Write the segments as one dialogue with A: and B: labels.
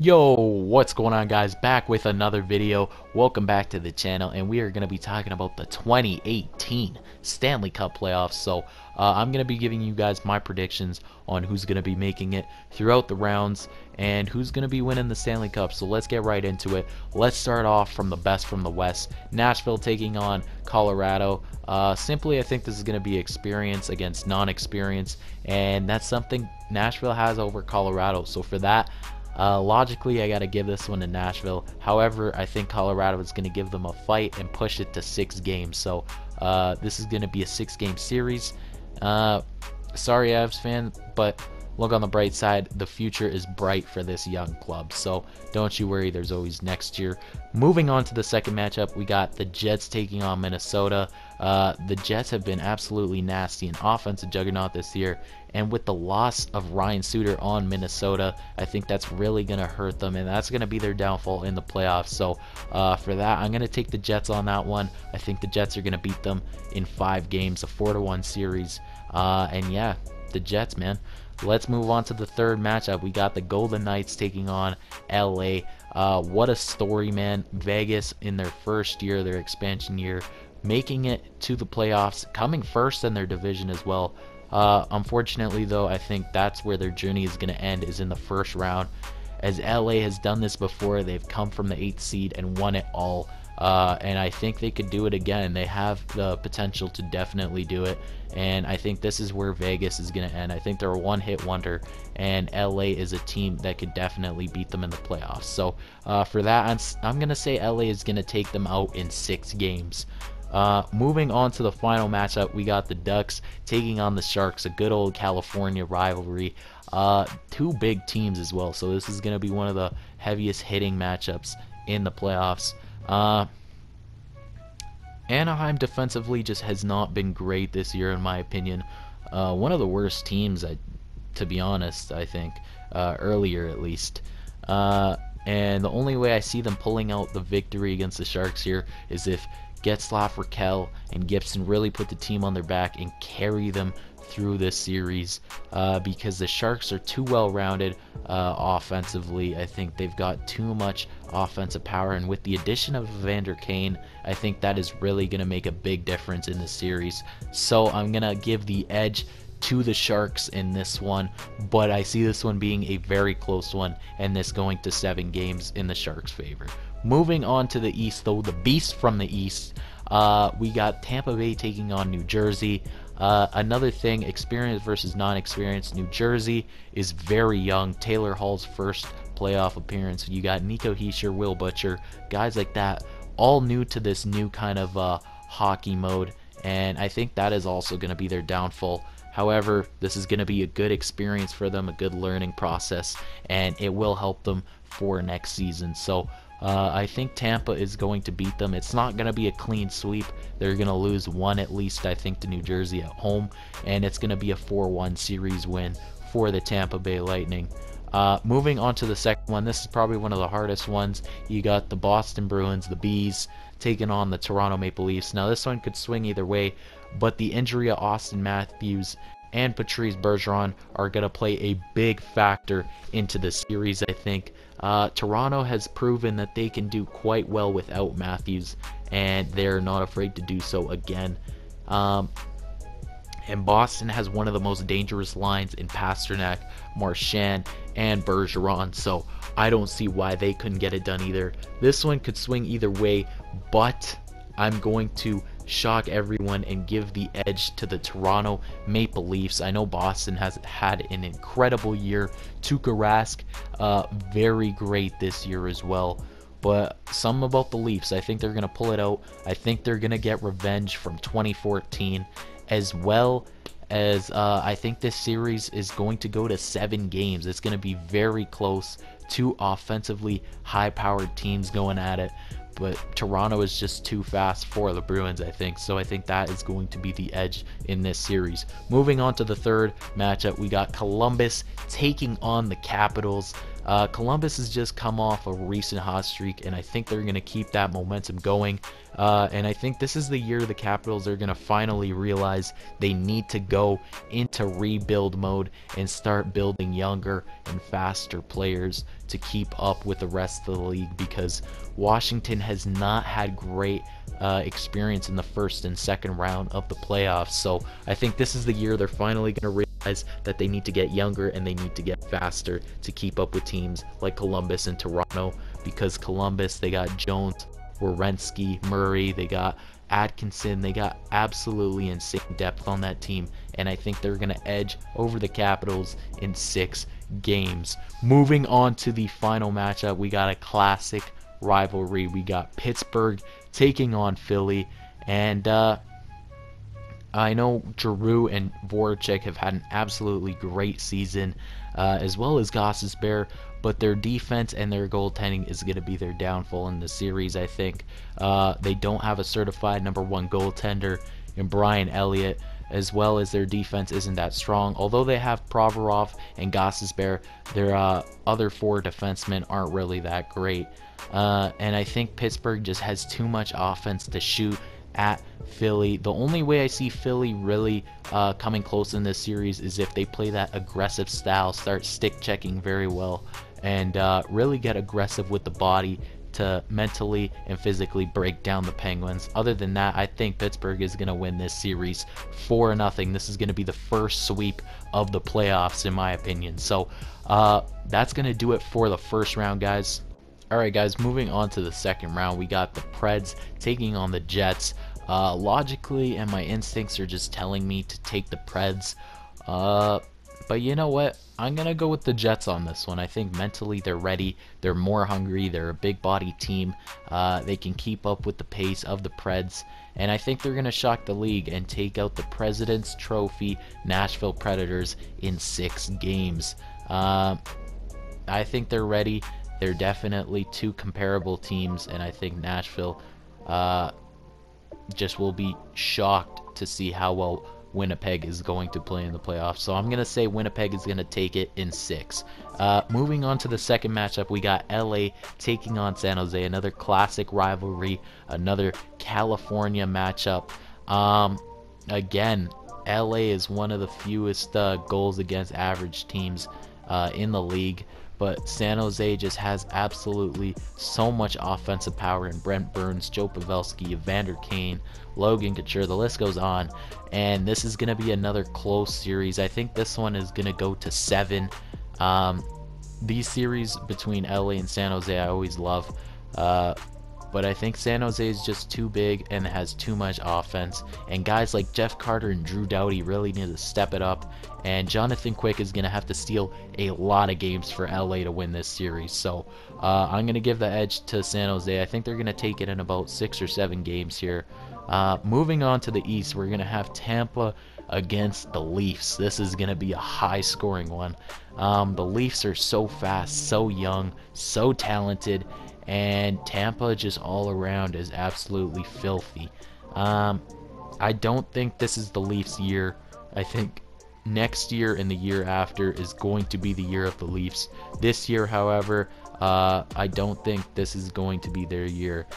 A: Yo, what's going on, guys? Back with another video. Welcome back to the channel, and we are going to be talking about the 2018 Stanley Cup playoffs. So I'm going to be giving you guys my predictions on who's going to be making it throughout the rounds and who's going to be winning the Stanley Cup. So let's get right into it. Let's start off from the best from the West. Nashville taking on Colorado. Simply, I think this is going to be experience against non-experience, and that's something Nashville has over Colorado. So for that, logically, I got to give this one to Nashville. However, I think Colorado is going to give them a fight and push it to 6 games. So this is going to be a 6-game series. Sorry, Avs fan, but look on the bright side. The future is bright for this young club. So don't you worry. There's always next year. Moving on to the second matchup, we got the Jets taking on Minnesota. The Jets have been absolutely nasty, an offensive juggernaut this year. And with the loss of Ryan Suter on Minnesota, I think that's really going to hurt them, and that's going to be their downfall in the playoffs. So for that, I'm going to take the Jets on that one. I think the Jets are going to beat them in 5 games, a 4-1 series. And yeah, the Jets, man. Let's move on to the third matchup. We got the Golden Knights taking on LA. What a story, man. Vegas in their first year, their expansion year, making it to the playoffs, coming first in their division as well. Unfortunately, though, I think that's where their journey is going to end, is in the first round. As LA has done this before, they've come from the 8th seed and won it all. And I think they could do it again. They have the potential to definitely do it. And I think this is where Vegas is going to end. I think they're a one-hit wonder, and LA is a team that could definitely beat them in the playoffs. So for that, I'm going to say LA is going to take them out in 6 games. Moving on to the final matchup, we got the Ducks taking on the Sharks, a good old California rivalry. 2 big teams as well, so this is going to be one of the heaviest hitting matchups in the playoffs. Anaheim defensively just has not been great this year, in my opinion. One of the worst teams, to be honest, I think, earlier at least. And the only way I see them pulling out the victory against the Sharks here is if Getzlaf, Raquel, and Gibson really put the team on their back and carry them through this series, because the Sharks are too well-rounded offensively. I think they've got too much offensive power, and with the addition of Evander Kane, I think that is really going to make a big difference in the series. So I'm going to give the edge to the Sharks in this one, but I see this one being a very close one, and this going to 7 games in the Sharks' favor. Moving on to the East, though, the beast from the East, we got Tampa Bay taking on New Jersey. Another thing, experience versus non-experience. New Jersey is very young. Taylor Hall's first playoff appearance. You got Nico Hischier, Will Butcher, guys like that, all new to this new kind of hockey mode, and I think that is also going to be their downfall. However, this is going to be a good experience for them, a good learning process, and it will help them for next season. So I think Tampa is going to beat them. It's not going to be a clean sweep. They're going to lose 1 at least, I think, to New Jersey at home, and it's going to be a 4-1 series win for the Tampa Bay Lightning. Moving on to the second one, this is probably one of the hardest ones. You got the Boston Bruins, the Bees, taking on the Toronto Maple Leafs. Now this one could swing either way, but the injury of Austin Matthews and Patrice Bergeron are going to play a big factor into the series, I think. Toronto has proven that they can do quite well without Matthews, and they're not afraid to do so again. And Boston has one of the most dangerous lines in Pasternak, Marchand, and Bergeron, so I don't see why they couldn't get it done either. This one could swing either way, but I'm going to shock everyone and give the edge to the Toronto Maple Leafs. I know Boston has had an incredible year. Tuukka Rask, very great this year as well. But something about the Leafs, I think they're going to pull it out. I think they're going to get revenge from 2014, as well as I think this series is going to go to 7 games. It's going to be very close. 2 offensively high-powered teams going at it. But Toronto is just too fast for the Bruins, I think. So I think that is going to be the edge in this series. Moving on to the third matchup, we got Columbus taking on the Capitals. Columbus has just come off a recent hot streak, and I think they're going to keep that momentum going. And I think this is the year the Capitals are going to finally realize they need to go into rebuild mode and start building younger and faster players to keep up with the rest of the league, because Washington has not had great experience in the first and second round of the playoffs. So I think this is the year they're finally going to realize that they need to get younger and they need to get faster to keep up with teams like Columbus and Toronto, because Columbus, they got Jones, Werenski, Murray, they got Atkinson, they got absolutely insane depth on that team, and I think they're going to edge over the Capitals in 6 games. Moving on to the final matchup, we got a classic rivalry. We got Pittsburgh taking on Philly, and I know Giroux and Voracek have had an absolutely great season, as well as Gostisbehere, but their defense and their goaltending is going to be their downfall in the series, I think. They don't have a certified #1 goaltender in Brian Elliott, as well as their defense isn't that strong. Although they have Provorov and Gostisbehere, their other 4 defensemen aren't really that great. And I think Pittsburgh just has too much offense to shoot at Philly. The only way I see Philly really coming close in this series is if they play that aggressive style, start stick checking very well, and really get aggressive with the body to mentally and physically break down the Penguins. Other than that, I think Pittsburgh is going to win this series 4-0. This is going to be the first sweep of the playoffs, in my opinion. So that's going to do it for the first round, guys. Alright guys, moving on to the second round, we got the Preds taking on the Jets. Logically, and my instincts are just telling me to take the Preds. But you know what? I'm going to go with the Jets on this one. I think mentally they're ready. They're more hungry. They're a big body team. They can keep up with the pace of the Preds. And I think they're going to shock the league and take out the President's Trophy Nashville Predators in 6 games. I think they're ready. They're definitely 2 comparable teams, and I think Nashville just will be shocked to see how well Winnipeg is going to play in the playoffs. So I'm going to say Winnipeg is going to take it in 6. Moving on to the second matchup, we got LA taking on San Jose, another classic rivalry, another California matchup. Again, LA is one of the fewest goals against average teams in the league, but San Jose just has absolutely so much offensive power in Brent Burns, Joe Pavelski, Evander Kane, Logan Couture, the list goes on, and this is going to be another close series. I think this one is going to go to 7. These series between LA and San Jose I always love, but I think San Jose is just too big and has too much offense, and guys like Jeff Carter and Drew Doughty really need to step it up, and Jonathan Quick is going to have to steal a lot of games for LA to win this series. So I'm going to give the edge to San Jose. I think they're going to take it in about 6 or 7 games here. Moving on to the East, we're going to have Tampa against the Leafs. This is going to be a high scoring one. The Leafs are so fast, so young, so talented, and Tampa just all around is absolutely filthy. I don't think this is the Leafs' year. I think next year and the year after is going to be the year of the Leafs. This year, however, I don't think this is going to be their year.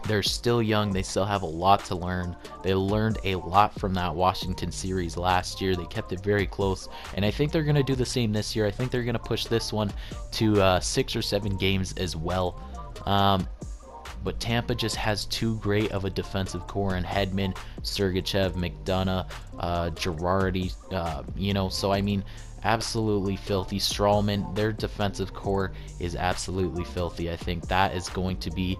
A: They're still young. They still have a lot to learn. They learned a lot from that Washington series last year. They kept it very close, and I think they're going to do the same this year. I think they're going to push this one to 6 or 7 games as well. But Tampa just has too great of a defensive core in Hedman, Sergachev, McDonough, Girardi, so I mean, absolutely filthy. Strawman, their defensive core is absolutely filthy. I think that is going to be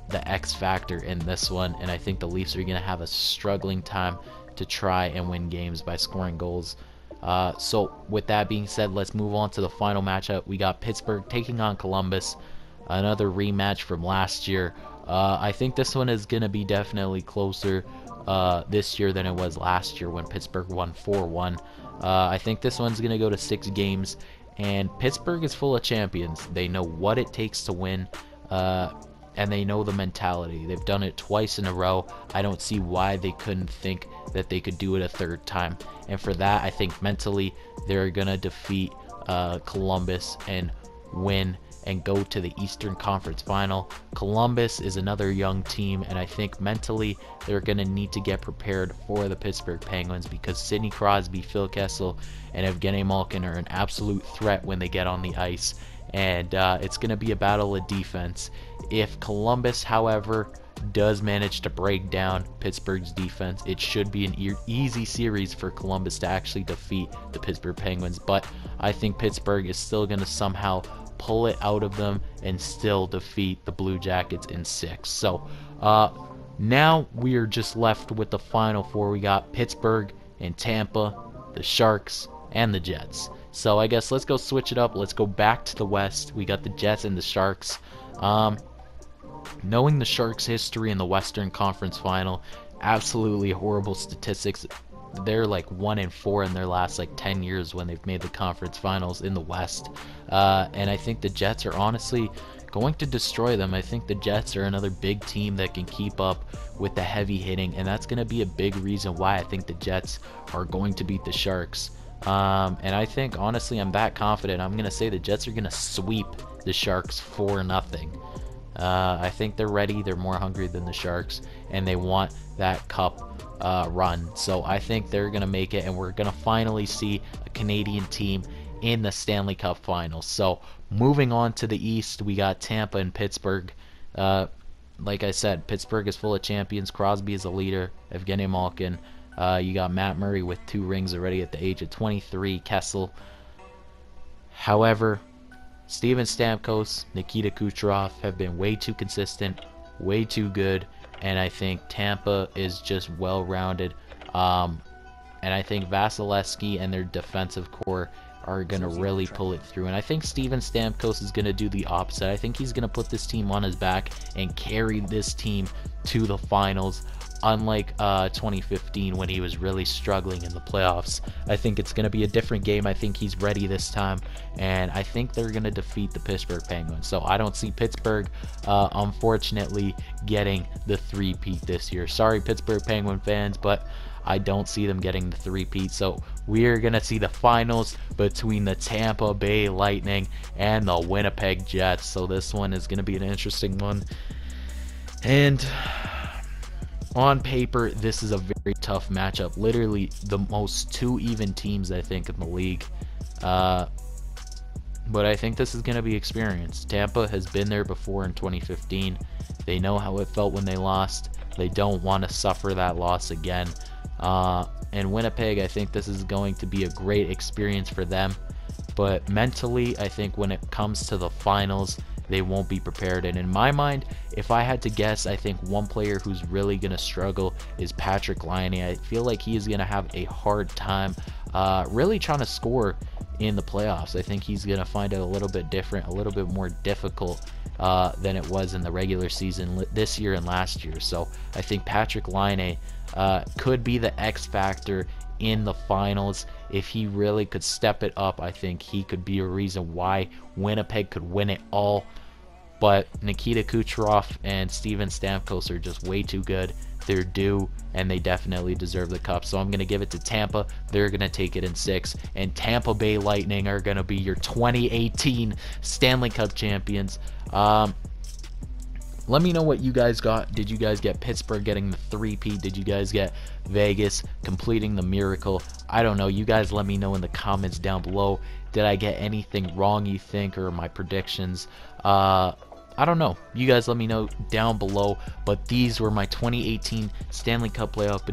A: the X factor in this one, and I think the Leafs are going to have a struggling time to try and win games by scoring goals. So with that being said, let's move on to the final matchup. We got Pittsburgh taking on Columbus, another rematch from last year. I think this one is going to be definitely closer this year than it was last year when Pittsburgh won 4-1. I think this one's going to go to 6 games, and Pittsburgh is full of champions. They know what it takes to win, and they know the mentality. They've done it twice in a row. I don't see why they couldn't think that they could do it a 3rd time. And for that, I think mentally they're going to defeat Columbus and win and go to the Eastern Conference Final. Columbus is another young team, and I think mentally they're going to need to get prepared for the Pittsburgh Penguins, because Sidney Crosby, Phil Kessel, and Evgeny Malkin are an absolute threat when they get on the ice, and it's going to be a battle of defense. If Columbus, however, does manage to break down Pittsburgh's defense, it should be an easy series for Columbus to actually defeat the Pittsburgh Penguins, but I think Pittsburgh is still going to somehow pull it out of them and still defeat the Blue Jackets in 6. So now we are just left with the final four. We got Pittsburgh and Tampa, the Sharks, and the Jets. So I guess let's go switch it up. Let's go back to the West. We got the Jets and the Sharks. Knowing the Sharks' history in the Western Conference Final, absolutely horrible statistics. They're like 1-4 in their last like 10 years when they've made the conference finals in the West. And I think the Jets are honestly going to destroy them. I think the Jets are another big team that can keep up with the heavy hitting, and that's going to be a big reason why I think the Jets are going to beat the Sharks. And I think, honestly, I'm that confident. I'm going to say the Jets are going to sweep the Sharks 4-0. I think they're ready. They're more hungry than the Sharks, and they want that cup run. So I think they're going to make it, and we're going to finally see a Canadian team in the Stanley Cup Finals. So moving on to the East, we got Tampa and Pittsburgh. Like I said, Pittsburgh is full of champions. Crosby is a leader. Evgeny Malkin. You got Matt Murray with 2 rings already at the age of 23. Kessel. However, Steven Stamkos, Nikita Kucherov have been way too consistent, way too good, and I think Tampa is just well-rounded. And I think Vasilevsky and their defensive core are going to really pull it through. And I think Steven Stamkos is going to do the opposite. I think he's going to put this team on his back and carry this team to the finals. Unlike 2015 when he was really struggling in the playoffs, I think it's going to be a different game. I think he's ready this time, and I think they're going to defeat the Pittsburgh Penguins. So I don't see Pittsburgh, unfortunately, getting the three-peat this year. Sorry, Pittsburgh Penguin fans, but I don't see them getting the three-peat. So we're going to see the finals between the Tampa Bay Lightning and the Winnipeg Jets. So this one is going to be an interesting one. And on paper, this is a very tough matchup. Literally the most 2 even teams, I think, in the league. But I think this is going to be experience. Tampa has been there before in 2015. They know how it felt when they lost. They don't want to suffer that loss again. And Winnipeg, I think this is going to be a great experience for them. But mentally, I think when it comes to the finals, they won't be prepared. And in my mind, if I had to guess, I think one player who's really going to struggle is Patrik Laine. I feel like he is going to have a hard time really trying to score in the playoffs. I think he's going to find it a little bit different, a little bit more difficult than it was in the regular season this year and last year. So I think Patrik Laine could be the X factor in the finals. If he really could step it up, I think he could be a reason why Winnipeg could win it all. But Nikita Kucherov and Steven Stamkos are just way too good. They're due, and they definitely deserve the cup. So I'm going to give it to Tampa. They're going to take it in 6. And Tampa Bay Lightning are going to be your 2018 Stanley Cup champions. Let me know what you guys got. Did you guys get Pittsburgh getting the three-peat? Did you guys get Vegas completing the miracle? I don't know. You guys let me know in the comments down below. Did I get anything wrong, you think, or my predictions? I don't know. You guys let me know down below. But these were my 2018 Stanley Cup playoff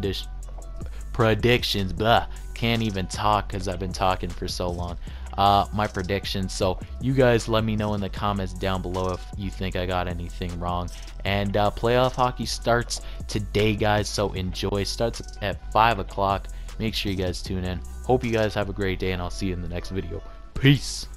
A: predictions. Blah. Can't even talk because I've been talking for so long. My predictions. So you guys let me know in the comments down below if you think I got anything wrong. And playoff hockey starts today, guys, so enjoy. Starts at 5 o'clock. Make sure you guys tune in. Hope you guys have a great day, and I'll see you in the next video. Peace.